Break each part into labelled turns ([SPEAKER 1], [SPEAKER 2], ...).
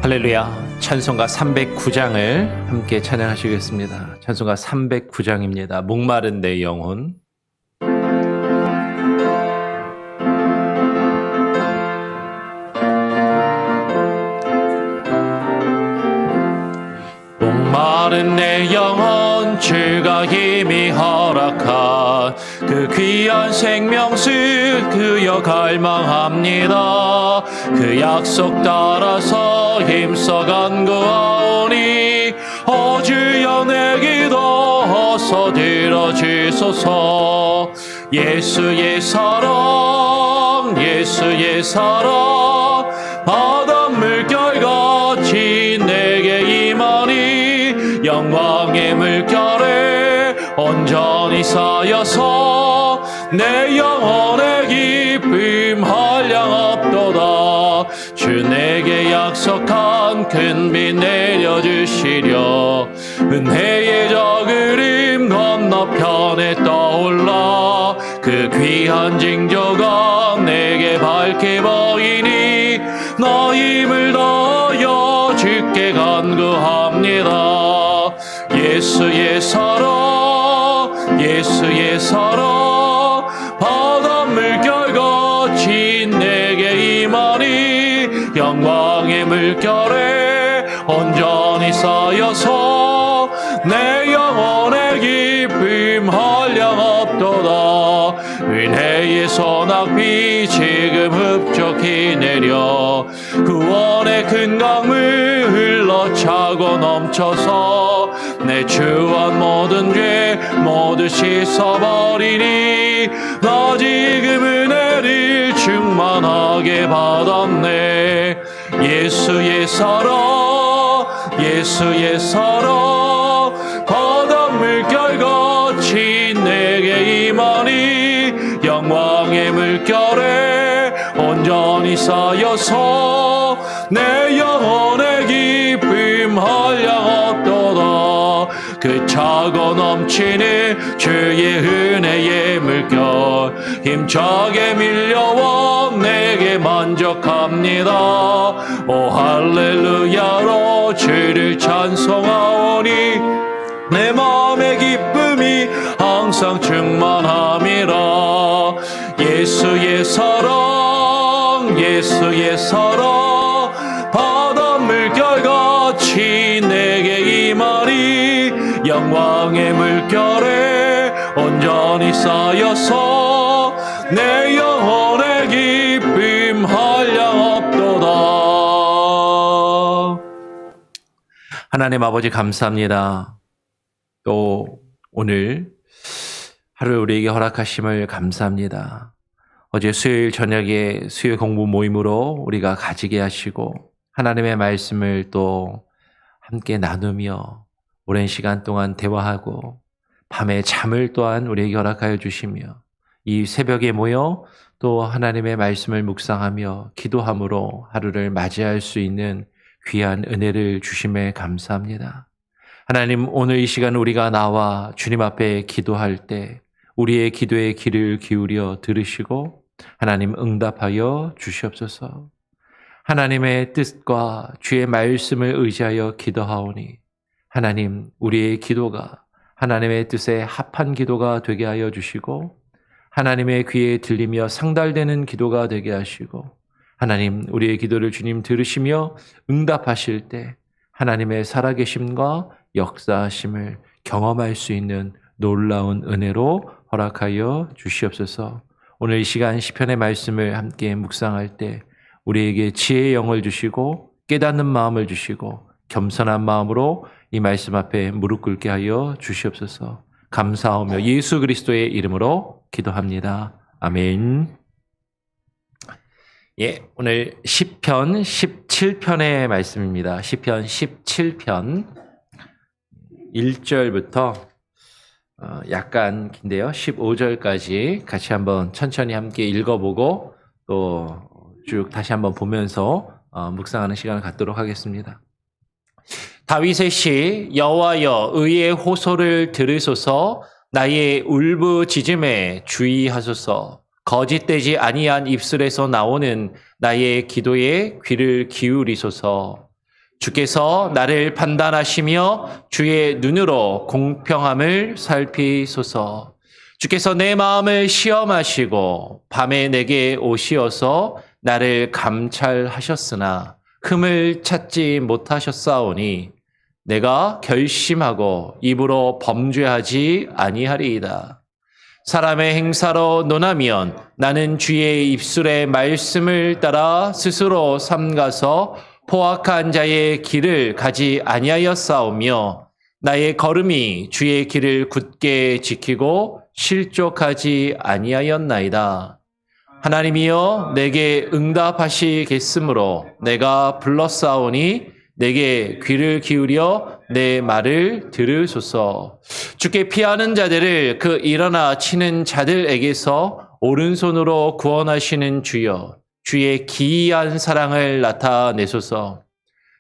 [SPEAKER 1] 할렐루야. 찬송가 309장을 함께 찬양하시겠습니다. 찬송가 309장입니다. 목마른 내 영혼. 목마른 내 영혼 주가 힘이 허락한 그 귀한 생명수 그여 갈망합니다. 그 약속 따라서 힘써 간구하오니 주여 내 기도 어서 들어주소서. 예수의 사랑 예수의 사랑 바닷물 결같이 내게 임하니 영광의 물결에 온전히 쌓여서 내 영혼의 기쁨 한량없도다. 주 내게 약속한 큰 빛 내려주시려 은혜의 저 그림 건너편에 떠올라 그 귀한 징조가 내게 밝게 보이니 나 힘을 다하여 주께 간구합니다. 예수의 사랑 예수의 사랑 바닷물 결같이 내게 임하니 영광의 물결에 온전히 쌓여서 내 영혼의 기쁨 한량없도다. 은혜의 소낙비 지금 흡족히 내려 구원의 큰 강물 흘러차고 넘쳐서 내 주한 모든 죄 모두 씻어버리니 나 지금 은혜를 충만하게 받았네. 예수의 사랑 예수의 사랑 바닷물 결같이 내게 임하니 영광의 물결에 온전히 쌓여서 내 영혼의 기쁨 한량없도다. 그 차고 넘치는 주의 은혜의 물결 힘차게 밀려와 내게 만족합니다. 오 할렐루야로 주를 찬송하오니 내 마음의 기쁨이 항상 충만함이라. 예수의 사랑 예수의 사랑 바닷물 결같이 내게 임하니 영광의 물결에 온전히 쌓여서 내 영혼의 기쁨 한량없도다. 하나님 아버지 감사합니다. 또 오늘 하루 우리에게 허락하심을 감사합니다. 어제 수요일 저녁에 수요 공부 모임으로 우리가 가지게 하시고 하나님의 말씀을 또 함께 나누며 오랜 시간 동안 대화하고 밤에 잠을 또한 우리에게 허락하여 주시며 이 새벽에 모여 또 하나님의 말씀을 묵상하며 기도함으로 하루를 맞이할 수 있는 귀한 은혜를 주심에 감사합니다. 하나님 오늘 이 시간 우리가 나와 주님 앞에 기도할 때 우리의 기도에 귀를 기울여 들으시고 하나님 응답하여 주시옵소서. 하나님의 뜻과 주의 말씀을 의지하여 기도하오니 하나님 우리의 기도가 하나님의 뜻에 합한 기도가 되게 하여 주시고 하나님의 귀에 들리며 상달되는 기도가 되게 하시고 하나님 우리의 기도를 주님 들으시며 응답하실 때 하나님의 살아계심과 역사하심을 경험할 수 있는 놀라운 은혜로 허락하여 주시옵소서. 오늘 이 시간 시편의 말씀을 함께 묵상할 때 우리에게 지혜의 영을 주시고 깨닫는 마음을 주시고 겸손한 마음으로 이 말씀 앞에 무릎 꿇게 하여 주시옵소서. 감사하며 예수 그리스도의 이름으로 기도합니다. 아멘. 예, 오늘 시편 17편의 말씀입니다. 시편 17편 1절부터 약간 긴데요. 15절까지 같이 한번 천천히 함께 읽어보고 또 쭉 다시 한번 보면서 묵상하는 시간을 갖도록 하겠습니다. 다윗의 시 여호와여 의의 호소를 들으소서. 나의 울부짖음에 주의하소서. 거짓되지 아니한 입술에서 나오는 나의 기도에 귀를 기울이소서. 주께서 나를 판단하시며 주의 눈으로 공평함을 살피소서. 주께서 내 마음을 시험하시고 밤에 내게 오시어서 나를 감찰하셨으나 흠을 찾지 못하셨사오니 내가 결심하고 입으로 범죄하지 아니하리이다. 사람의 행사로 논하면 나는 주의 입술의 말씀을 따라 스스로 삼가서 포악한 자의 길을 가지 아니하였사오며 나의 걸음이 주의 길을 굳게 지키고 실족하지 아니하였나이다. 하나님이여 내게 응답하시겠으므로 내가 불렀사오니 내게 귀를 기울여 내 말을 들으소서. 주께 피하는 자들을 그 일어나 치는 자들에게서 오른손으로 구원하시는 주여, 주의 기이한 사랑을 나타내소서.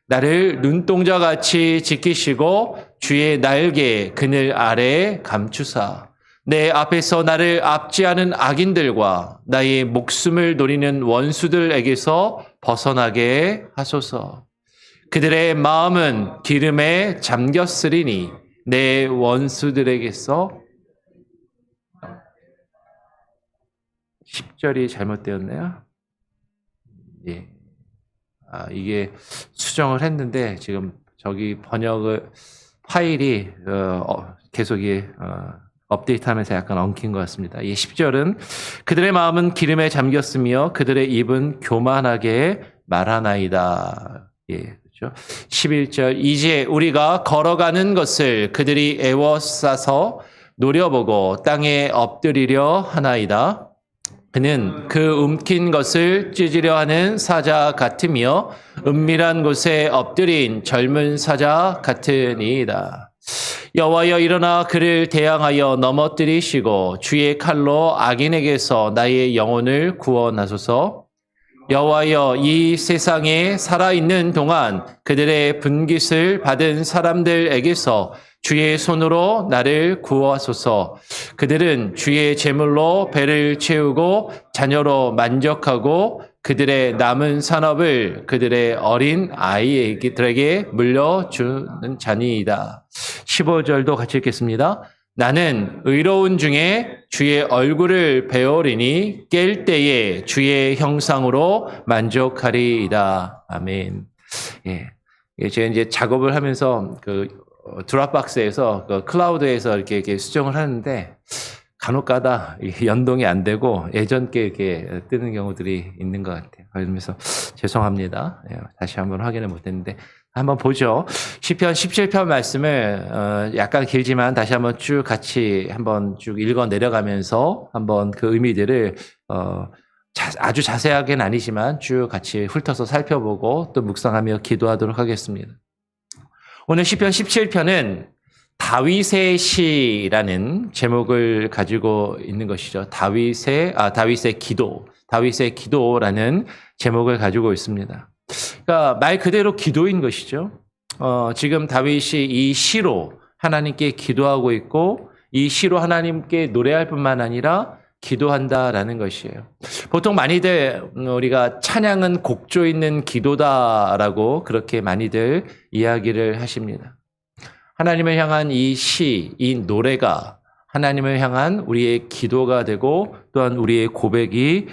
[SPEAKER 1] 나를 눈동자같이 지키시고 주의 날개 그늘 아래에 감추사 내 앞에서 나를 압제하는 악인들과 나의 목숨을 노리는 원수들에게서 벗어나게 하소서. 그들의 마음은 기름에 잠겼으리니 내 원수들에게서 10절이 잘못되었네요. 예. 이게 수정을 했는데 지금 저기 번역을 파일이 계속 업데이트하면서 약간 엉킨 것 같습니다. 이 10절은 그들의 마음은 기름에 잠겼으며 그들의 입은 교만하게 말하나이다. 예, 그렇죠. 11절 이제 우리가 걸어가는 것을 그들이 애워싸서 노려보고 땅에 엎드리려 하나이다. 그는 그 움킨 것을 찢으려 하는 사자 같으며 은밀한 곳에 엎드린 젊은 사자 같으니이다. 여호와여 일어나 그를 대항하여 넘어뜨리시고 주의 칼로 악인에게서 나의 영혼을 구원하소서. 여호와여 이 세상에 살아있는 동안 그들의 분깃을 받은 사람들에게서 주의 손으로 나를 구하소서. 그들은 주의 제물로 배를 채우고 자녀로 만족하고 그들의 남은 산업을 그들의 어린 아이들에게 물려주는 자니이다. 15절도 같이 읽겠습니다. 나는 의로운 중에 주의 얼굴을 배우리니 깰 때에 주의 형상으로 만족하리이다. 아멘. 예. 제가 이제 작업을 하면서 드랍박스에서 클라우드에서 이렇게 수정을 하는데 간혹가다 연동이 안 되고 예전께 이렇게 뜨는 경우들이 있는 것 같아요. 그러면서 죄송합니다. 다시 한번 확인을 못했는데 한번 보죠. 시편 17편 말씀을 약간 길지만 다시 한번 쭉 같이 한번 쭉 읽어 내려가면서 한번 그 의미들을 아주 자세하게는 아니지만 쭉 같이 훑어서 살펴보고 또 묵상하며 기도하도록 하겠습니다. 오늘 시편 17편은 다윗의 시라는 제목을 가지고 있는 것이죠. 다윗의 기도, 다윗의 기도라는 제목을 가지고 있습니다. 그러니까 말 그대로 기도인 것이죠. 지금 다윗이 이 시로 하나님께 기도하고 있고 이 시로 하나님께 노래할 뿐만 아니라 기도한다라는 것이에요. 보통 많이들 우리가 찬양은 곡조 있는 기도다라고 그렇게 많이들 이야기를 하십니다. 하나님을 향한 이 시, 이 노래가 하나님을 향한 우리의 기도가 되고 또한 우리의 고백이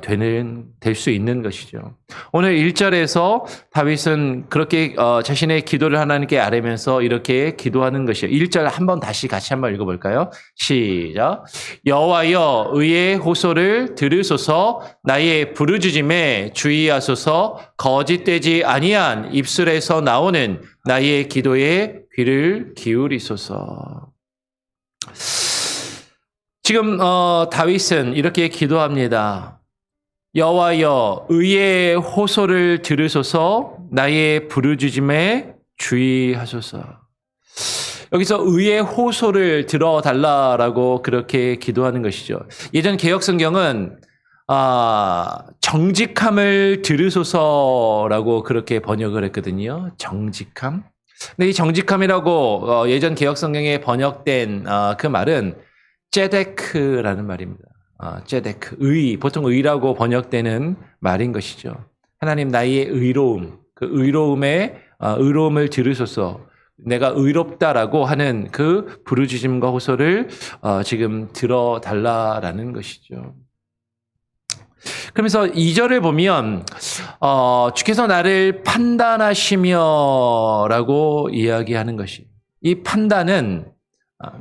[SPEAKER 1] 될 수 있는 것이죠. 오늘 1절에서 다윗은 그렇게 자신의 기도를 하나님께 아뢰면서 이렇게 기도하는 것이에요. 1절 한번 다시 같이 한번 읽어볼까요? 시작. 여호와여 의의 호소를 들으소서. 나의 부르짖음에 주의하소서. 거짓되지 아니한 입술에서 나오는 나의 기도에 귀를 기울이소서. 지금 다윗은 이렇게 기도합니다. 여호와여 의의 호소를 들으소서. 나의 부르짖음에 주의하소서. 여기서 의의 호소를 들어달라라고 그렇게 기도하는 것이죠. 예전 개역성경은 정직함을 들으소서라고 그렇게 번역을 했거든요. 정직함. 근데 이 정직함이라고 예전 개역성경에 번역된 그 말은 제데크라는 말입니다. 제데크, 의, 보통 의라고 번역되는 말인 것이죠. 하나님 나의 의로움, 그 의로움에 의로움을 들으소서. 내가 의롭다라고 하는 그 부르짖음과 호소를 지금 들어달라라는 것이죠. 그러면서 2절을 보면 주께서 나를 판단하시며라고 이야기하는 것이, 이 판단은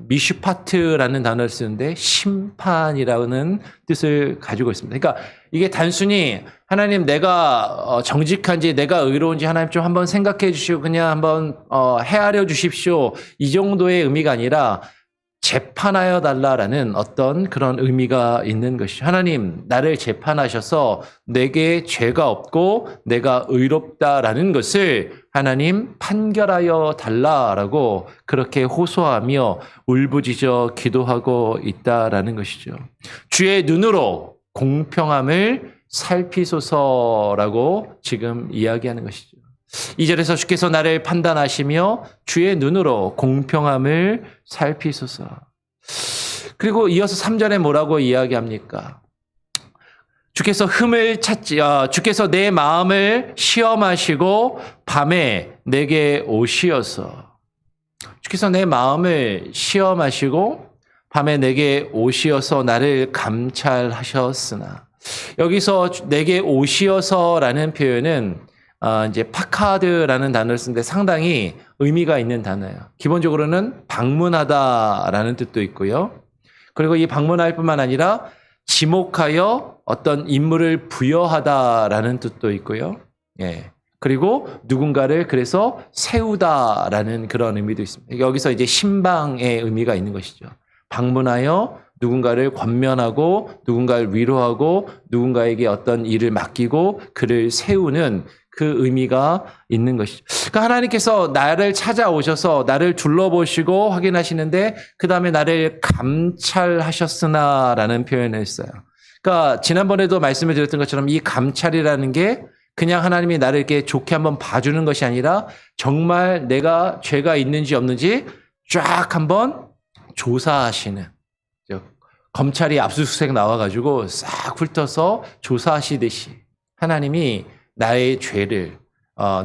[SPEAKER 1] 미슈파트라는 단어를 쓰는데 심판이라는 뜻을 가지고 있습니다. 그러니까 이게 단순히 하나님 내가 정직한지 내가 의로운지 하나님 좀 한번 생각해 주시고 그냥 한번 헤아려 주십시오, 이 정도의 의미가 아니라 재판하여 달라라는 어떤 그런 의미가 있는 것이죠. 하나님 나를 재판하셔서 내게 죄가 없고 내가 의롭다라는 것을 하나님 판결하여 달라라고 그렇게 호소하며 울부짖어 기도하고 있다라는 것이죠. 주의 눈으로 공평함을 살피소서라고 지금 이야기하는 것이죠. 2절에서 주께서 나를 판단하시며 주의 눈으로 공평함을 살피소서. 그리고 이어서 3절에 뭐라고 이야기합니까? 주께서 주께서 내 마음을 시험하시고 밤에 내게 오시어서. 주께서 내 마음을 시험하시고 밤에 내게 오시어서 나를 감찰하셨으나. 여기서 내게 오시어서라는 표현은 이제 파카드라는 단어를 쓰는데 상당히 의미가 있는 단어예요. 기본적으로는 방문하다라는 뜻도 있고요. 그리고 이 방문할 뿐만 아니라 지목하여 어떤 임무를 부여하다라는 뜻도 있고요. 예. 그리고 누군가를 그래서 세우다라는 그런 의미도 있습니다. 여기서 이제 신방의 의미가 있는 것이죠. 방문하여 누군가를 권면하고 누군가를 위로하고 누군가에게 어떤 일을 맡기고 그를 세우는 그 의미가 있는 것이죠. 그러니까 하나님께서 나를 찾아오셔서 나를 둘러보시고 확인하시는데 그 다음에 나를 감찰하셨으나라는 표현을 했어요. 그러니까 지난번에도 말씀을 드렸던 것처럼 이 감찰이라는 게 그냥 하나님이 나를 이렇게 좋게 한번 봐주는 것이 아니라 정말 내가 죄가 있는지 없는지 쫙 한번 조사하시는, 검찰이 압수수색 나와가지고 싹 훑어서 조사하시듯이 하나님이 나의 죄를,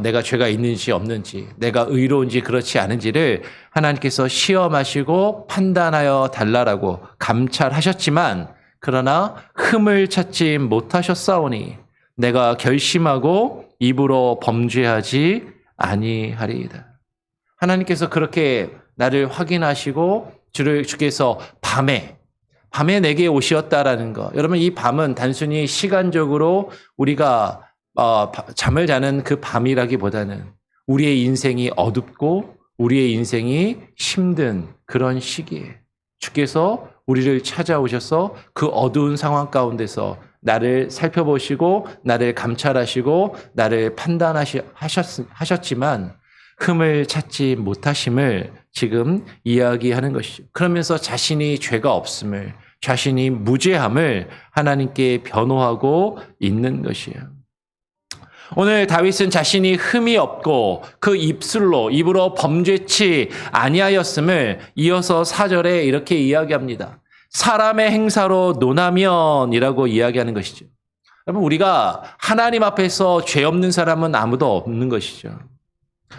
[SPEAKER 1] 내가 죄가 있는지 없는지, 내가 의로운지 그렇지 않은지를 하나님께서 시험하시고 판단하여 달라라고 감찰하셨지만 그러나 흠을 찾지 못하셨사오니 내가 결심하고 입으로 범죄하지 아니하리이다. 하나님께서 그렇게 나를 확인하시고 주께서 밤에 내게 오시었다라는 거. 여러분, 이 밤은 단순히 시간적으로 우리가 잠을 자는 그 밤이라기보다는 우리의 인생이 어둡고 우리의 인생이 힘든 그런 시기에 주께서 우리를 찾아오셔서 그 어두운 상황 가운데서 나를 살펴보시고 나를 감찰하시고 나를 판단하셨지만 흠을 찾지 못하심을 지금 이야기하는 것이죠. 그러면서 자신이 죄가 없음을, 자신이 무죄함을 하나님께 변호하고 있는 것이에요. 오늘 다윗은 자신이 흠이 없고 그 입으로 범죄치 아니하였음을 이어서 4절에 이렇게 이야기합니다. 사람의 행사로 논하면이라고 이야기하는 것이죠. 여러분, 우리가 하나님 앞에서 죄 없는 사람은 아무도 없는 것이죠.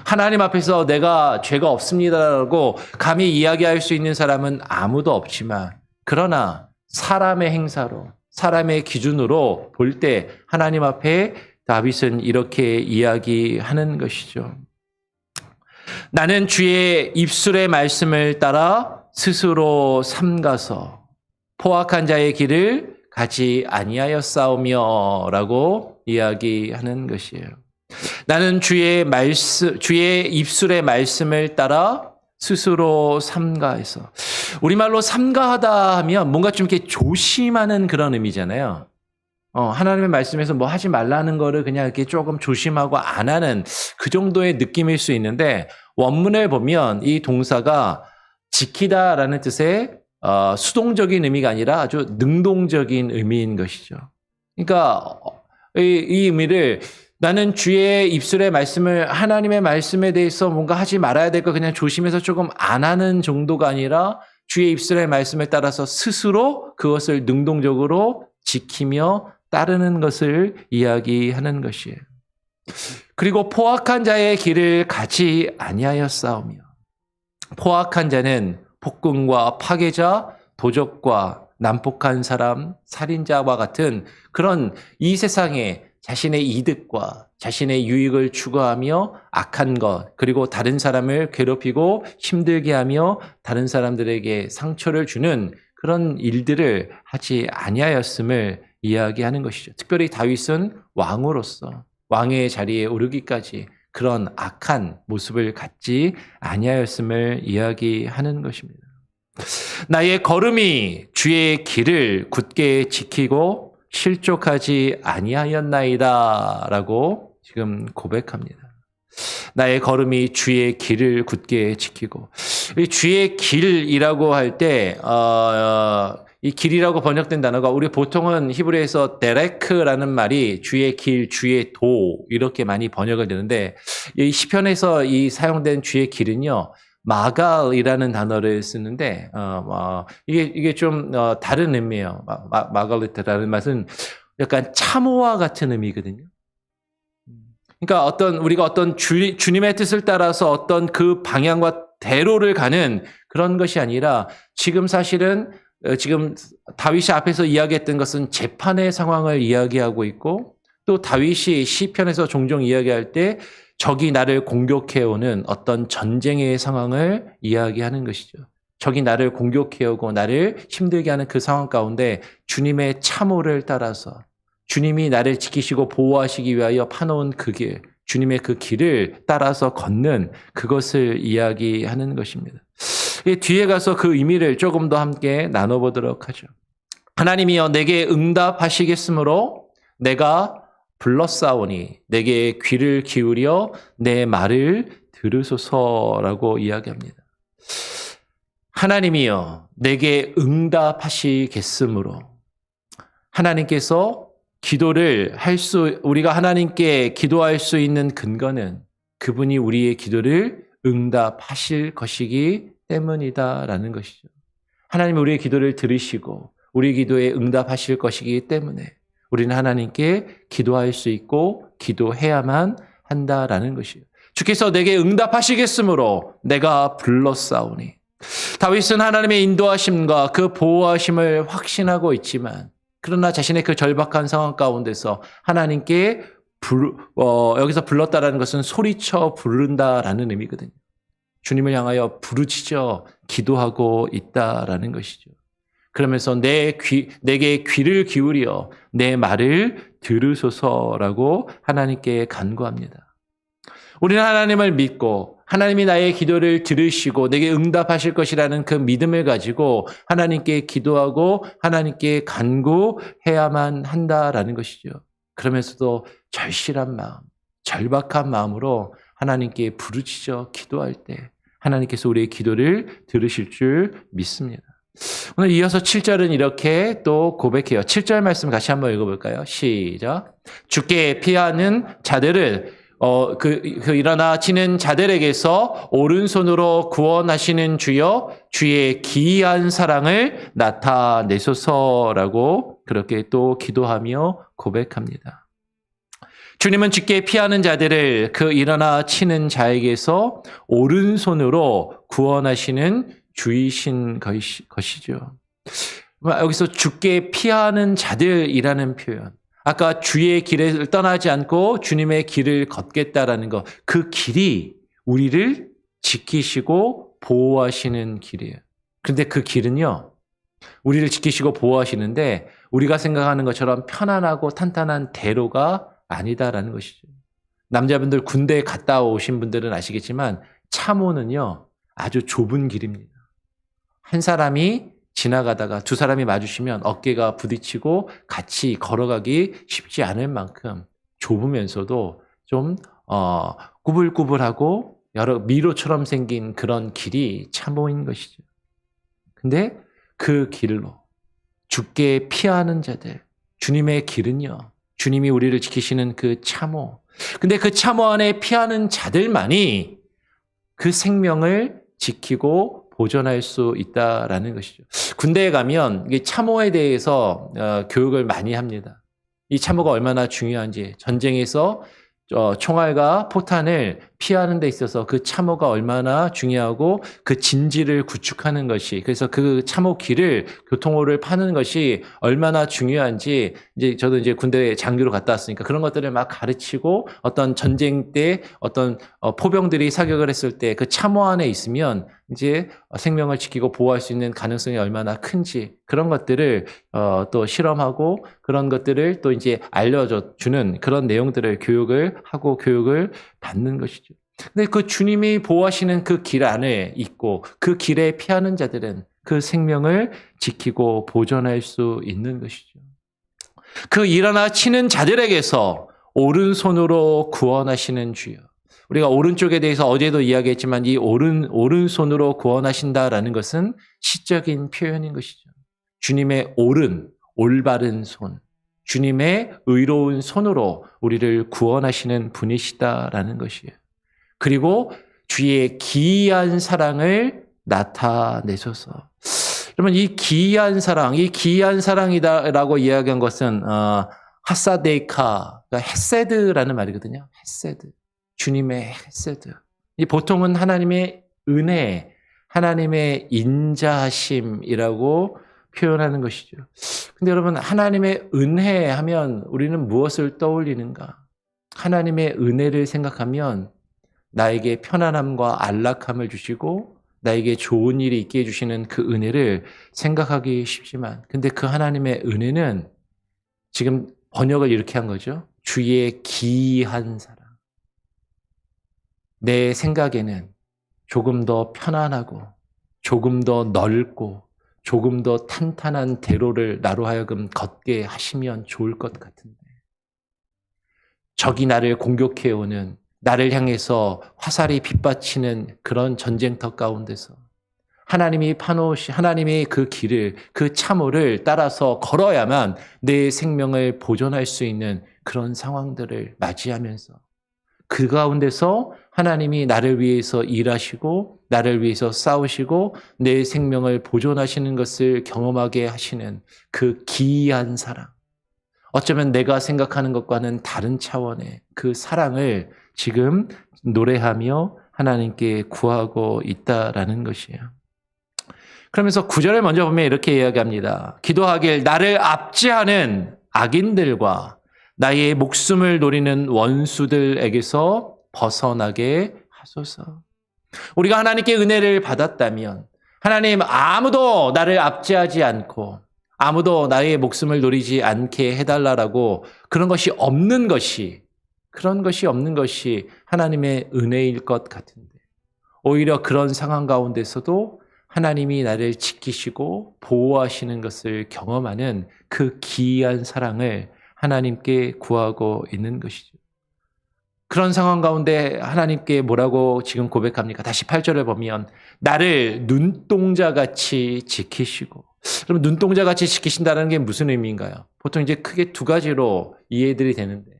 [SPEAKER 1] 하나님 앞에서 내가 죄가 없습니다라고 감히 이야기할 수 있는 사람은 아무도 없지만, 그러나 사람의 행사로, 사람의 기준으로 볼 때 하나님 앞에 다윗은 이렇게 이야기하는 것이죠. 나는 주의 입술의 말씀을 따라 스스로 삼가서 포악한 자의 길을 가지 아니하였사오며라고 이야기하는 것이에요. 나는 주의 입술의 말씀을 따라 스스로 삼가해서. 우리말로 삼가하다 하면 뭔가 좀 이렇게 조심하는 그런 의미잖아요. 하나님의 말씀에서 뭐 하지 말라는 거를 그냥 이렇게 조금 조심하고 안 하는 그 정도의 느낌일 수 있는데, 원문을 보면 이 동사가 지키다라는 뜻의 수동적인 의미가 아니라 아주 능동적인 의미인 것이죠. 그러니까 이 의미를, 나는 주의 입술의 말씀을, 하나님의 말씀에 대해서 뭔가 하지 말아야 될 거 그냥 조심해서 조금 안 하는 정도가 아니라 주의 입술의 말씀에 따라서 스스로 그것을 능동적으로 지키며 따르는 것을 이야기하는 것이에요. 그리고 포악한 자의 길을 가지 아니하였사오며. 포악한 자는 폭군과 파괴자, 도적과 난폭한 사람, 살인자와 같은 그런 이 세상에 자신의 이득과 자신의 유익을 추구하며 악한 것, 그리고 다른 사람을 괴롭히고 힘들게 하며 다른 사람들에게 상처를 주는 그런 일들을 하지 아니하였음을 이야기하는 것이죠. 특별히 다윗은 왕으로서 왕의 자리에 오르기까지 그런 악한 모습을 갖지 아니하였음을 이야기하는 것입니다. 나의 걸음이 주의 길을 굳게 지키고 실족하지 아니하였나이다 라고 지금 고백합니다. 나의 걸음이 주의 길을 굳게 지키고, 이 주의 길이라고 할 때 이 길이라고 번역된 단어가 우리 보통은 히브리에서 데레크라는 말이 주의 길, 주의 도 이렇게 많이 번역을 되는데, 이 시편에서 이 사용된 주의 길은요, 마갈이라는 단어를 쓰는데 이게 좀 다른 의미예요. 마갈리트라는 말은 약간 참호와 같은 의미거든요. 그러니까 우리가 어떤 주님의 뜻을 따라서 어떤 그 방향과 대로를 가는 그런 것이 아니라, 지금 사실은 지금 다윗이 앞에서 이야기했던 것은 재판의 상황을 이야기하고 있고, 또 다윗이 시편에서 종종 이야기할 때 적이 나를 공격해오는 어떤 전쟁의 상황을 이야기하는 것이죠. 적이 나를 공격해오고 나를 힘들게 하는 그 상황 가운데 주님의 참호를 따라서 주님이 나를 지키시고 보호하시기 위하여 파놓은 그 길, 주님의 그 길을 따라서 걷는 그것을 이야기하는 것입니다. 뒤에 가서 그 의미를 조금 더 함께 나눠보도록 하죠. 하나님이여 내게 응답하시겠으므로 내가 불렀사오니 내게 귀를 기울여 내 말을 들으소서라고 이야기합니다. 하나님이여 내게 응답하시겠으므로, 하나님께서 우리가 하나님께 기도할 수 있는 근거는 그분이 우리의 기도를 응답하실 것이기 때문이다라는 것이죠. 하나님이 우리의 기도를 들으시고 우리 기도에 응답하실 것이기 때문에 우리는 하나님께 기도할 수 있고 기도해야만 한다라는 것이에요. 주께서 내게 응답하시겠으므로 내가 불렀사오니. 다윗은 하나님의 인도하심과 그 보호하심을 확신하고 있지만, 그러나 자신의 그 절박한 상황 가운데서 하나님께 여기서 불렀다라는 것은 소리쳐 부른다라는 의미거든요. 주님을 향하여 부르짖어 기도하고 있다라는 것이죠. 그러면서 내게 귀를 기울여 내 말을 들으소서라고 하나님께 간구합니다. 우리는 하나님을 믿고 하나님이 나의 기도를 들으시고 내게 응답하실 것이라는 그 믿음을 가지고 하나님께 기도하고 하나님께 간구해야만 한다라는 것이죠. 그러면서도 절실한 마음, 절박한 마음으로 하나님께 부르짖어 기도할 때 하나님께서 우리의 기도를 들으실 줄 믿습니다. 오늘 이어서 7절은 이렇게 또 고백해요. 7절 말씀 같이 한번 읽어볼까요? 시작. 주께 피하는 자들을 일어나 치는 자들에게서 오른손으로 구원하시는 주여, 주의 기이한 사랑을 나타내소서라고 그렇게 또 기도하며 고백합니다. 주님은 주께 피하는 자들을 그 일어나 치는 자에게서 오른손으로 구원하시는 주이신 것이죠. 여기서 주께 피하는 자들이라는 표현, 아까 주의 길을 떠나지 않고 주님의 길을 걷겠다라는 것, 그 길이 우리를 지키시고 보호하시는 길이에요. 그런데 그 길은요, 우리를 지키시고 보호하시는데 우리가 생각하는 것처럼 편안하고 탄탄한 대로가 아니다라는 것이죠. 남자분들 군대에 갔다 오신 분들은 아시겠지만 참호는요, 아주 좁은 길입니다. 한 사람이 지나가다가 두 사람이 마주치면 어깨가 부딪히고 같이 걸어가기 쉽지 않을 만큼 좁으면서도 좀 꾸불꾸불하고 여러 미로처럼 생긴 그런 길이 참호인 것이죠. 근데 그 길로 주께 피하는 자들, 주님의 길은요, 주님이 우리를 지키시는 그 참호. 근데 그 참호 안에 피하는 자들만이 그 생명을 지키고 보존할 수 있다라는 것이죠. 군대에 가면 이 참호에 대해서 교육을 많이 합니다. 이 참호가 얼마나 중요한지, 전쟁에서 총알과 포탄을 피하는 데 있어서 그 참호가 얼마나 중요하고 그 진지를 구축하는 것이, 그래서 그 참호 길을, 교통호를 파는 것이 얼마나 중요한지, 이제 저도 이제 군대 장교로 갔다 왔으니까 그런 것들을 막 가르치고, 어떤 전쟁 때 어떤 포병들이 사격을 했을 때 그 참호 안에 있으면 이제 생명을 지키고 보호할 수 있는 가능성이 얼마나 큰지, 그런 것들을 또 실험하고 그런 것들을 또 이제 알려주는 그런 내용들을 교육을 하고 교육을 받는 것이죠. 근데 그 주님이 보호하시는 그 길 안에 있고 그 길에 피하는 자들은 그 생명을 지키고 보존할 수 있는 것이죠. 그 일어나 치는 자들에게서 오른손으로 구원하시는 주여. 우리가 오른쪽에 대해서 어제도 이야기했지만 이 오른손으로 구원하신다라는 것은 시적인 표현인 것이죠. 주님의 올바른 손, 주님의 의로운 손으로 우리를 구원하시는 분이시다라는 것이에요. 그리고 주의 기이한 사랑을 나타내소서. 그러면 이 기이한 사랑이다라고 이야기한 것은 하사데이카, 그러니까 헤세드라는 말이거든요. 헤세드. 주님의 헤세드. 이 보통은 하나님의 은혜, 하나님의 인자하심이라고 표현하는 것이죠. 근데 여러분, 하나님의 은혜 하면 우리는 무엇을 떠올리는가? 하나님의 은혜를 생각하면 나에게 편안함과 안락함을 주시고 나에게 좋은 일이 있게 해주시는 그 은혜를 생각하기 쉽지만, 근데 그 하나님의 은혜는 지금 번역을 이렇게 한 거죠. 주의 기이한 사랑. 내 생각에는 조금 더 편안하고 조금 더 넓고 조금 더 탄탄한 대로를 나로 하여금 걷게 하시면 좋을 것 같은데, 적이 나를 공격해오는, 나를 향해서 화살이 빗받치는 그런 전쟁터 가운데서 하나님이 하나님의 그 길을, 그 참호를 따라서 걸어야만 내 생명을 보존할 수 있는 그런 상황들을 맞이하면서 그 가운데서 하나님이 나를 위해서 일하시고 나를 위해서 싸우시고 내 생명을 보존하시는 것을 경험하게 하시는 그 기이한 사랑, 어쩌면 내가 생각하는 것과는 다른 차원의 그 사랑을 지금 노래하며 하나님께 구하고 있다라는 것이에요. 그러면서 9절을 먼저 보면 이렇게 이야기합니다. 기도하길 나를 압제하는 악인들과 나의 목숨을 노리는 원수들에게서 벗어나게 하소서. 우리가 하나님께 은혜를 받았다면, 하나님 아무도 나를 압제하지 않고 아무도 나의 목숨을 노리지 않게 해달라고 그런 것이 없는 것이 하나님의 은혜일 것 같은데, 오히려 그런 상황 가운데서도 하나님이 나를 지키시고 보호하시는 것을 경험하는 그 기이한 사랑을 하나님께 구하고 있는 것이죠. 그런 상황 가운데 하나님께 뭐라고 지금 고백합니까? 다시 8절을 보면 나를 눈동자같이 지키시고, 그럼 눈동자같이 지키신다는 게 무슨 의미인가요? 보통 이제 크게 두 가지로 이해들이 되는데,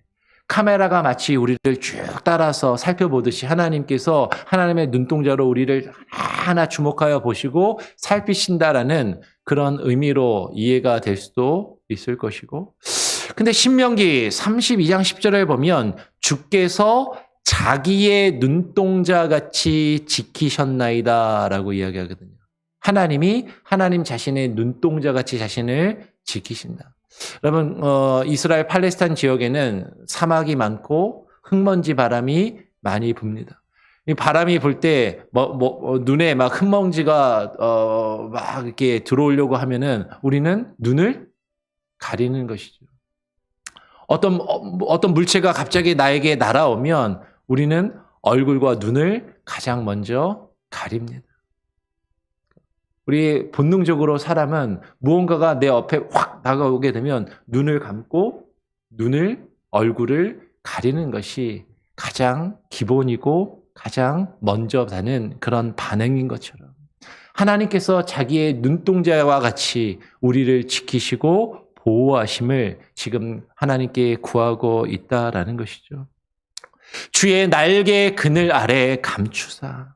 [SPEAKER 1] 카메라가 마치 우리를 쭉 따라서 살펴보듯이 하나님께서 하나님의 눈동자로 우리를 하나하나 주목하여 보시고 살피신다라는 그런 의미로 이해가 될 수도 있을 것이고, 근데 신명기 32장 10절을 보면 주께서 자기의 눈동자같이 지키셨나이다라고 이야기하거든요. 하나님이 하나님 자신의 눈동자같이 자신을 지키신다. 여러분, 이스라엘 팔레스타인 지역에는 사막이 많고 흙먼지 바람이 많이 붑니다. 이 바람이 불 때 눈에 막 흙먼지가 막 이렇게 들어오려고 하면은 우리는 눈을 가리는 것이죠. 어떤 물체가 갑자기 나에게 날아오면 우리는 얼굴과 눈을 가장 먼저 가립니다. 우리 본능적으로 사람은 무언가가 내 옆에 확 다가오게 되면 눈을 감고 얼굴을 가리는 것이 가장 기본이고 가장 먼저 하는 그런 반응인 것처럼, 하나님께서 자기의 눈동자와 같이 우리를 지키시고 보호하심을 지금 하나님께 구하고 있다라는 것이죠. 주의 날개 그늘 아래 감추사.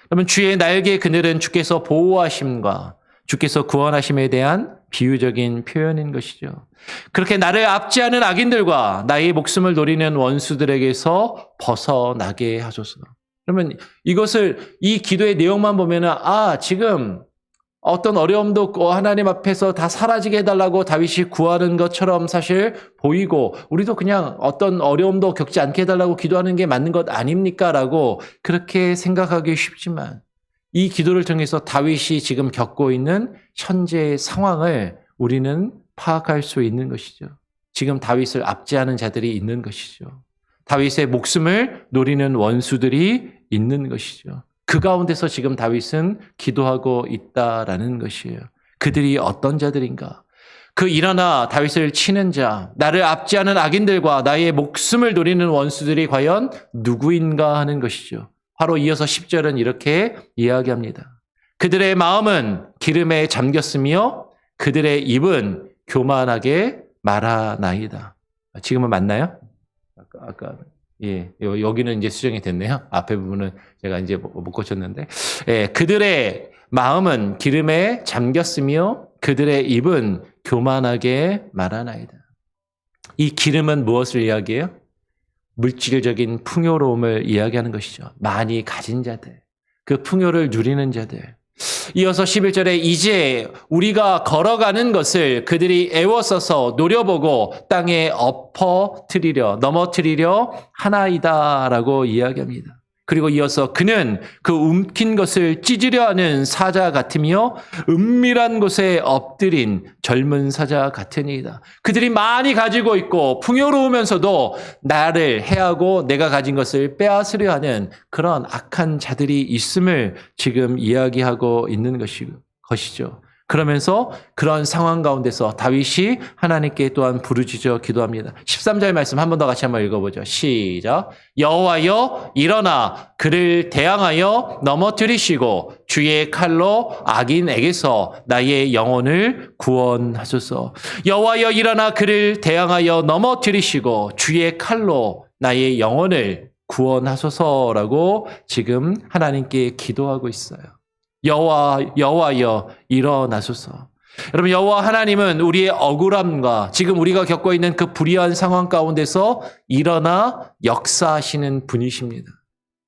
[SPEAKER 1] 그러면 주의 날개 그늘은 주께서 보호하심과 주께서 구원하심에 대한 비유적인 표현인 것이죠. 그렇게 나를 압제하는 악인들과 나의 목숨을 노리는 원수들에게서 벗어나게 하소서. 그러면 이 기도의 내용만 보면은, 지금 어떤 어려움도 없고 하나님 앞에서 다 사라지게 해달라고 다윗이 구하는 것처럼 사실 보이고, 우리도 그냥 어떤 어려움도 겪지 않게 해달라고 기도하는 게 맞는 것 아닙니까? 라고 그렇게 생각하기 쉽지만, 이 기도를 통해서 다윗이 지금 겪고 있는 현재의 상황을 우리는 파악할 수 있는 것이죠. 지금 다윗을 압제하는 자들이 있는 것이죠. 다윗의 목숨을 노리는 원수들이 있는 것이죠. 그 가운데서 지금 다윗은 기도하고 있다라는 것이에요. 그들이 어떤 자들인가? 그 일어나 다윗을 치는 자, 나를 압제하는 악인들과 나의 목숨을 노리는 원수들이 과연 누구인가 하는 것이죠. 바로 이어서 10절은 이렇게 이야기합니다. 그들의 마음은 기름에 잠겼으며 그들의 입은 교만하게 말하나이다. 지금은 맞나요? 아까 여기는 이제 수정이 됐네요. 앞에 부분은 제가 이제 못 고쳤는데, 그들의 마음은 기름에 잠겼으며 그들의 입은 교만하게 말하나이다. 이 기름은 무엇을 이야기해요? 물질적인 풍요로움을 이야기하는 것이죠. 많이 가진 자들, 그 풍요를 누리는 자들. 이어서 11절에 이제 우리가 걸어가는 것을 그들이 애워써서 노려보고 땅에 넘어뜨리려 하나이다라고 이야기합니다. 그리고 이어서 그는 그 움킨 것을 찢으려 하는 사자 같으며 은밀한 곳에 엎드린 젊은 사자 같으니이다. 그들이 많이 가지고 있고 풍요로우면서도 나를 해하고 내가 가진 것을 빼앗으려 하는 그런 악한 자들이 있음을 지금 이야기하고 있는 것이죠. 그러면서 그런 상황 가운데서 다윗이 하나님께 또한 부르짖어 기도합니다. 13절 말씀 한 번 더 같이 한번 읽어보죠. 시작. 여호와여 일어나 그를 대항하여 넘어뜨리시고 주의 칼로 악인에게서 나의 영혼을 구원하소서. 여호와여 일어나 그를 대항하여 넘어뜨리시고 주의 칼로 나의 영혼을 구원하소서라고 지금 하나님께 기도하고 있어요. 여호와여 일어나소서. 여러분, 여호와 하나님은 우리의 억울함과 지금 우리가 겪고 있는 그 불의한 상황 가운데서 일어나 역사하시는 분이십니다.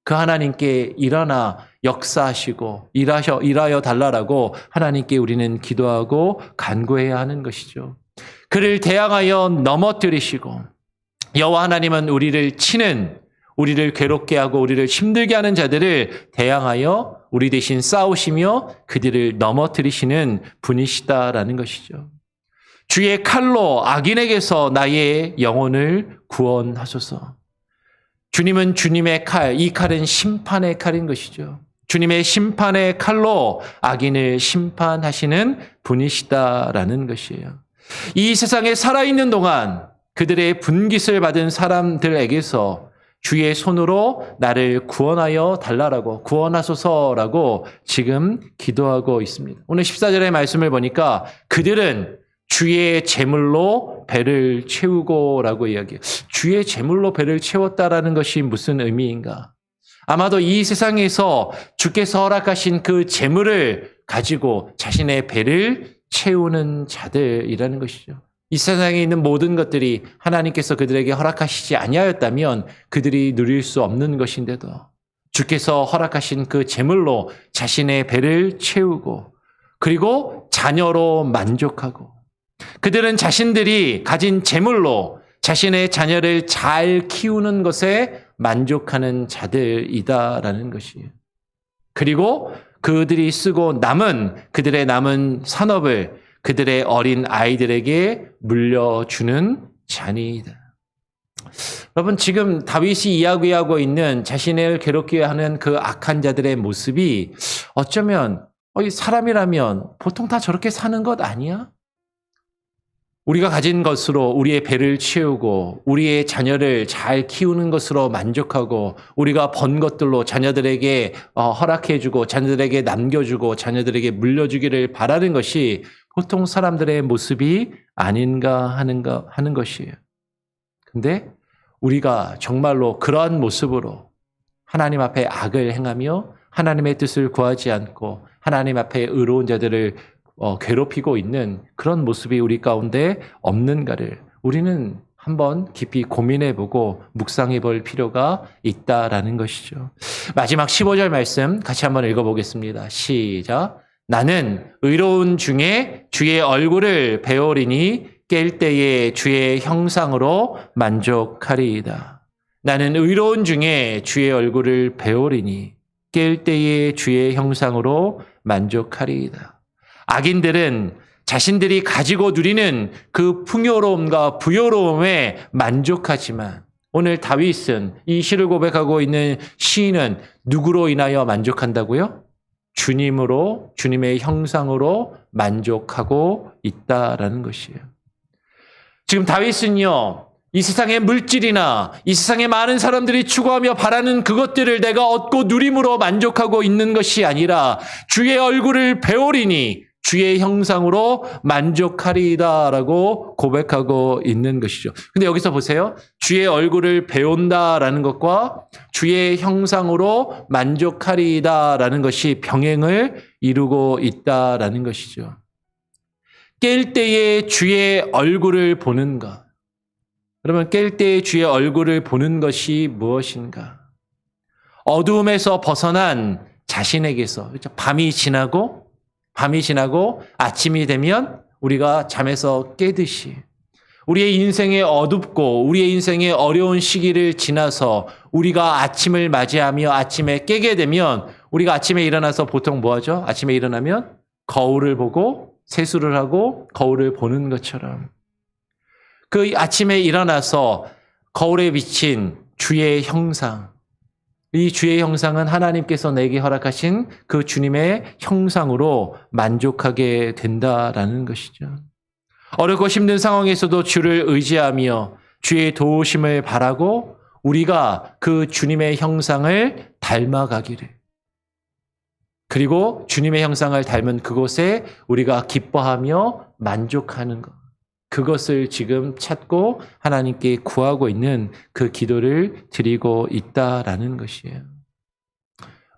[SPEAKER 1] 그 하나님께 일어나 역사하시고 일하여 달라라고 하나님께 우리는 기도하고 간구해야 하는 것이죠. 그를 대항하여 넘어뜨리시고, 여호와 하나님은 우리를 치는, 우리를 괴롭게 하고 우리를 힘들게 하는 자들을 대항하여 우리 대신 싸우시며 그들을 넘어뜨리시는 분이시다라는 것이죠. 주의 칼로 악인에게서 나의 영혼을 구원하소서. 주님은 주님의 칼, 이 칼은 심판의 칼인 것이죠. 주님의 심판의 칼로 악인을 심판하시는 분이시다라는 것이에요. 이 세상에 살아있는 동안 그들의 분깃을 받은 사람들에게서 주의 손으로 나를 구원하여 달라라고, 구원하소서라고 지금 기도하고 있습니다. 오늘 14절의 말씀을 보니까 그들은 주의 제물로 배를 채우고라고 이야기해요. 주의 제물로 배를 채웠다라는 것이 무슨 의미인가? 아마도 이 세상에서 주께서 허락하신 그 제물을 가지고 자신의 배를 채우는 자들이라는 것이죠. 이 세상에 있는 모든 것들이 하나님께서 그들에게 허락하시지 아니하였다면 그들이 누릴 수 없는 것인데도 주께서 허락하신 그 제물로 자신의 배를 채우고 그리고 자녀로 만족하고, 그들은 자신들이 가진 제물로 자신의 자녀를 잘 키우는 것에 만족하는 자들이다라는 것이에요. 그리고 그들이 쓰고 그들의 남은 산업을 그들의 어린 아이들에게 물려주는 자니이다. 여러분, 지금 다윗이 이야기하고 있는 자신을 괴롭게 하는 그 악한 자들의 모습이 어쩌면 사람이라면 보통 다 저렇게 사는 것 아니야? 우리가 가진 것으로 우리의 배를 채우고 우리의 자녀를 잘 키우는 것으로 만족하고 우리가 번 것들로 자녀들에게 허락해주고 자녀들에게 남겨주고 자녀들에게 물려주기를 바라는 것이 보통 사람들의 모습이 아닌가 하는 것이에요. 근데 우리가 정말로 그러한 모습으로 하나님 앞에 악을 행하며 하나님의 뜻을 구하지 않고 하나님 앞에 의로운 자들을 괴롭히고 있는 그런 모습이 우리 가운데 없는가를 우리는 한번 깊이 고민해보고 묵상해볼 필요가 있다라는 것이죠. 마지막 15절 말씀 같이 한번 읽어보겠습니다. 시작. 나는 의로운 중에 주의 얼굴을 배우리니 깰 때에 주의 형상으로 만족하리이다. 나는 의로운 중에 주의 얼굴을 배우리니 깰 때에 주의 형상으로 만족하리이다. 악인들은 자신들이 가지고 누리는 그 풍요로움과 부요로움에 만족하지만 오늘 다윗은 이 시를 고백하고 있는 시인은 누구로 인하여 만족한다고요? 주님으로, 주님의 형상으로 만족하고 있다라는 것이에요. 지금 다윗은요, 이 세상의 물질이나 이 세상의 많은 사람들이 추구하며 바라는 그것들을 내가 얻고 누림으로 만족하고 있는 것이 아니라 주의 얼굴을 배우리니 주의 형상으로 만족하리이다라고 고백하고 있는 것이죠. 근데 여기서 보세요. 주의 얼굴을 배운다라는 것과 주의 형상으로 만족하리이다라는 것이 병행을 이루고 있다라는 것이죠. 깰 때에 주의 얼굴을 보는 것. 그러면 깰 때에 주의 얼굴을 보는 것이 무엇인가? 어두움에서 벗어난 자신에게서, 그렇죠? 밤이 지나고 아침이 되면 우리가 잠에서 깨듯이 우리의 인생의 어둡고 우리의 인생의 어려운 시기를 지나서 우리가 아침을 맞이하며 아침에 깨게 되면 우리가 아침에 일어나서 보통 뭐 하죠? 아침에 일어나면 거울을 보고 세수를 하고 거울을 보는 것처럼 그 아침에 일어나서 거울에 비친 주의 형상, 이 주의 형상은 하나님께서 내게 허락하신 그 주님의 형상으로 만족하게 된다라는 것이죠. 어렵고 힘든 상황에서도 주를 의지하며 주의 도우심을 바라고 우리가 그 주님의 형상을 닮아가기를, 그리고 주님의 형상을 닮은 그곳에 우리가 기뻐하며 만족하는 것, 그것을 지금 찾고 하나님께 구하고 있는 그 기도를 드리고 있다라는 것이에요.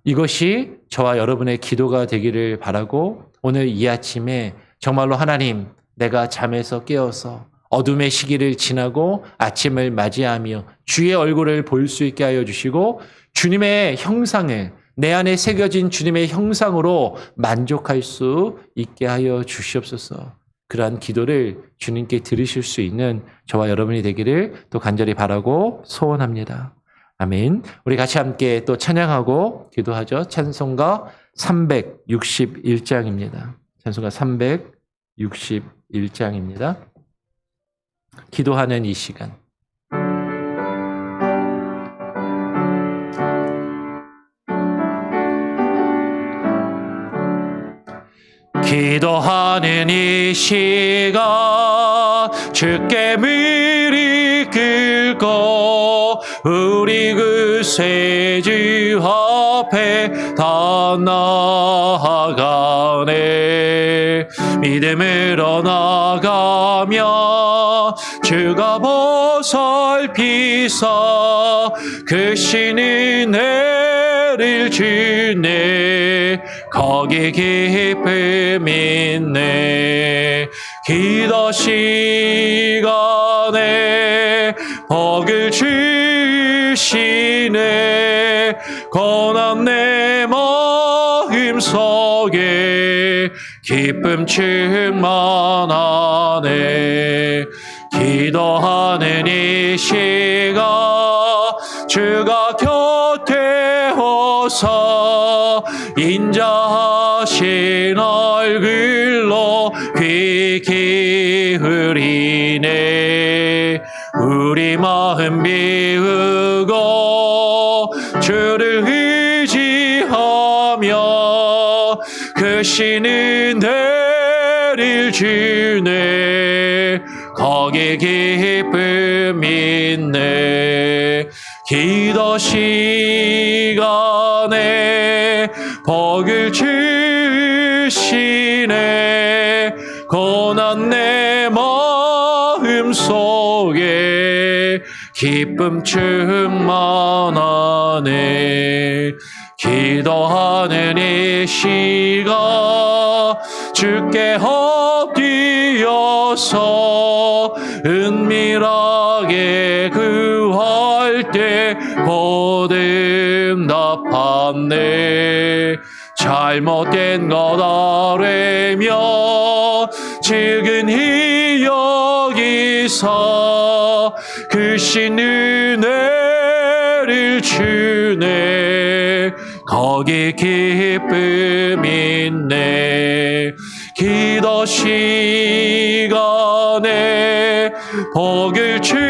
[SPEAKER 1] 이것이 저와 여러분의 기도가 되기를 바라고 오늘 이 아침에 정말로 하나님, 내가 잠에서 깨어서 어둠의 시기를 지나고 아침을 맞이하며 주의 얼굴을 볼 수 있게 하여 주시고 주님의 형상을, 내 안에 새겨진 주님의 형상으로 만족할 수 있게 하여 주시옵소서. 그러한 기도를 주님께 들으실 수 있는 저와 여러분이 되기를 또 간절히 바라고 소원합니다. 아멘. 우리 같이 함께 또 찬양하고 기도하죠. 찬송가 361장입니다. 찬송가 361장입니다. 기도하는 이 시간. 기도하는 이 시간 주께 미리 끌고 우리 그 세주 앞에 다 나아가네. 믿음으로 나가며 주가 보살피사 그 신이 내릴 주네. 거기 기쁨 있네. 기도 시간에 복을 주시네. 고난 내 마음 속에 기쁨 충만하네. 기도하는 이 시간 주가 곁에 오서 인자하신 얼굴로 귀 기울이네. 우리 마음 비우고 주를 의지하며 그 신은 내릴 주네. 거기 기쁨 있네. 기도 시간에 복을 주시네. 고난 내 마음 속에 기쁨 충만하네. 기도하는 이 시간 주께 엎드려서 은밀하게 구할 때 거듭답하네. 잘못된 것 아뢰며 지근히 여기서 크신 은혜를 주네. 거기 기쁨 있네. 기도 시간에 복을 주시네.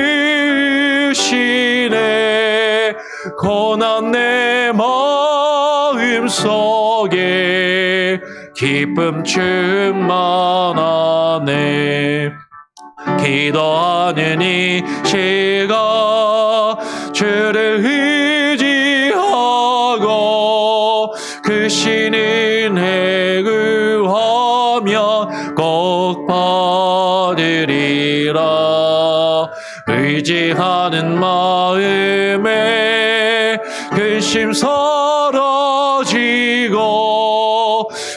[SPEAKER 1] 고난 내 마음 속에 기쁨 충만하네. 기도하는 이 시간 주를 의지하고 크신 은혜 구하며 꼭 받으리라. 의지하는 마음에 근심 사라지고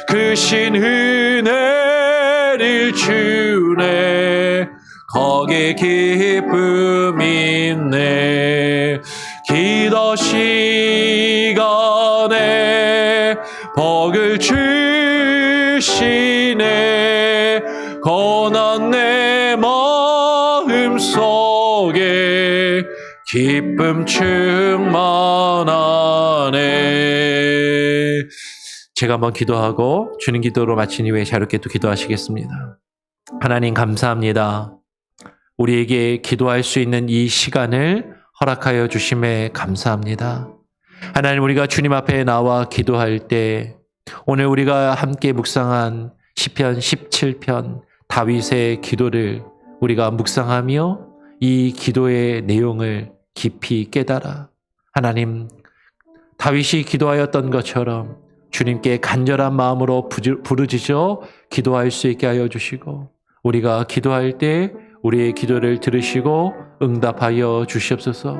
[SPEAKER 1] 크신 은혜를 주네. 거기 기쁨 있네. 기도 시간에 복을 주시네. 고난 내 마음 속에 기쁨 충만하네. 제가 한번 기도하고 주님 기도로 마친 이후에 자유롭게 또 기도하시겠습니다. 하나님 감사합니다. 우리에게 기도할 수 있는 이 시간을 허락하여 주심에 감사합니다. 하나님, 우리가 주님 앞에 나와 기도할 때 오늘 우리가 함께 묵상한 시편 17편 다윗의 기도를 우리가 묵상하며 이 기도의 내용을 깊이 깨달아 하나님, 다윗이 기도하였던 것처럼 주님께 간절한 마음으로 부르짖어 기도할 수 있게 하여 주시고, 우리가 기도할 때 우리의 기도를 들으시고 응답하여 주시옵소서.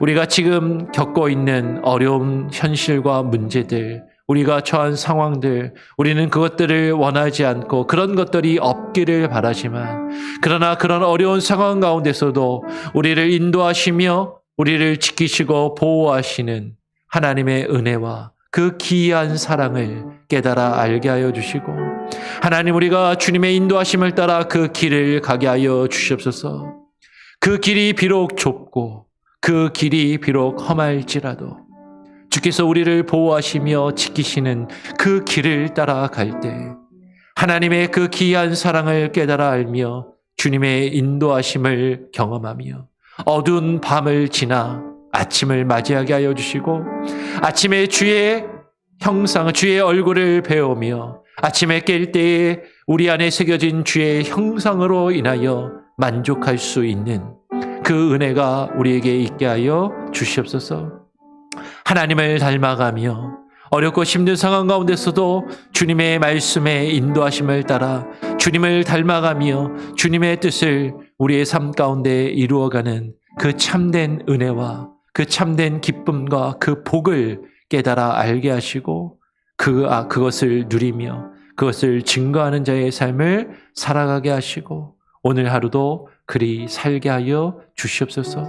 [SPEAKER 1] 우리가 지금 겪고 있는 어려운 현실과 문제들, 우리가 처한 상황들, 우리는 그것들을 원하지 않고 그런 것들이 없기를 바라지만, 그러나 그런 어려운 상황 가운데서도 우리를 인도하시며 우리를 지키시고 보호하시는 하나님의 은혜와 그 기이한 사랑을 깨달아 알게 하여 주시고, 하나님, 우리가 주님의 인도하심을 따라 그 길을 가게 하여 주시옵소서. 그 길이 비록 좁고 그 길이 비록 험할지라도 주께서 우리를 보호하시며 지키시는 그 길을 따라갈 때 하나님의 그 기이한 사랑을 깨달아 알며 주님의 인도하심을 경험하며 어두운 밤을 지나 아침을 맞이하게 하여 주시고, 아침에 주의 형상, 주의 얼굴을 배우며 아침에 깰 때에 우리 안에 새겨진 주의 형상으로 인하여 만족할 수 있는 그 은혜가 우리에게 있게 하여 주시옵소서. 하나님을 닮아가며 어렵고 힘든 상황 가운데서도 주님의 말씀에 인도하심을 따라 주님을 닮아가며 주님의 뜻을 우리의 삶 가운데 이루어가는 그 참된 은혜와 그 참된 기쁨과 그 복을 깨달아 알게 하시고 그것을 누리며 그것을 증거하는 자의 삶을 살아가게 하시고 오늘 하루도 그리 살게 하여 주시옵소서.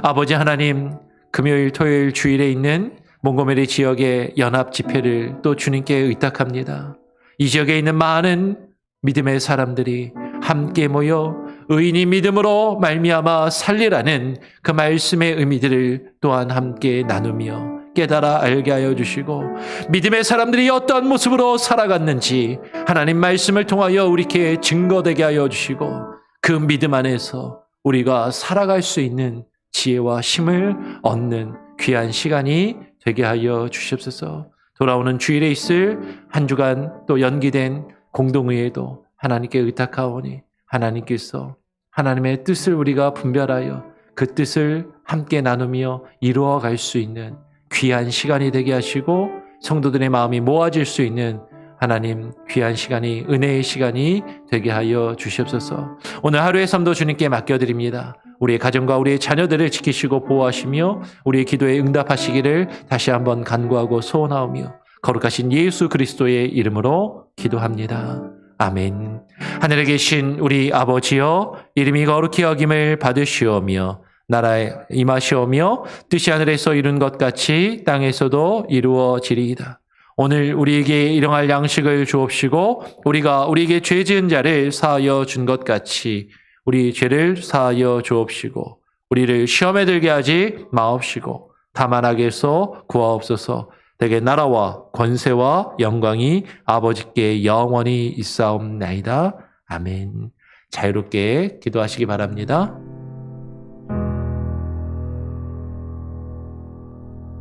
[SPEAKER 1] 아버지 하나님, 금요일, 토요일, 주일에 있는 몽고메리 지역의 연합 집회를 또 주님께 의탁합니다. 이 지역에 있는 많은 믿음의 사람들이 함께 모여 의인이 믿음으로 말미암아 살리라는 그 말씀의 의미들을 또한 함께 나누며 깨달아 알게 하여 주시고, 믿음의 사람들이 어떠한 모습으로 살아갔는지 하나님 말씀을 통하여 우리에게 증거되게 하여 주시고, 그 믿음 안에서 우리가 살아갈 수 있는 지혜와 힘을 얻는 귀한 시간이 되게 하여 주시옵소서. 돌아오는 주일에 있을 한 주간 또 연기된 공동의회도 하나님께 의탁하오니 하나님께서 하나님의 뜻을 우리가 분별하여 그 뜻을 함께 나누며 이루어갈 수 있는 귀한 시간이 되게 하시고, 성도들의 마음이 모아질 수 있는 하나님 귀한 시간이, 은혜의 시간이 되게 하여 주시옵소서. 오늘 하루의 삶도 주님께 맡겨드립니다. 우리의 가정과 우리의 자녀들을 지키시고 보호하시며 우리의 기도에 응답하시기를 다시 한번 간구하고 소원하오며, 거룩하신 예수 그리스도의 이름으로 기도합니다. 아멘. 하늘에 계신 우리 아버지여, 이름이 거룩히 여김을 받으시오며 나라에 임하시오며 뜻이 하늘에서 이룬 것 같이 땅에서도 이루어지리이다. 오늘 우리에게 일용할 양식을 주옵시고 우리가 우리에게 죄 지은 자를 사하여 준 것 같이 우리 죄를 사하여 주옵시고 우리를 시험에 들게 하지 마옵시고 다만 악에서 구하옵소서. 대개 나라와 권세와 영광이 아버지께 영원히 있사옵나이다. 아멘. 자유롭게 기도하시기 바랍니다.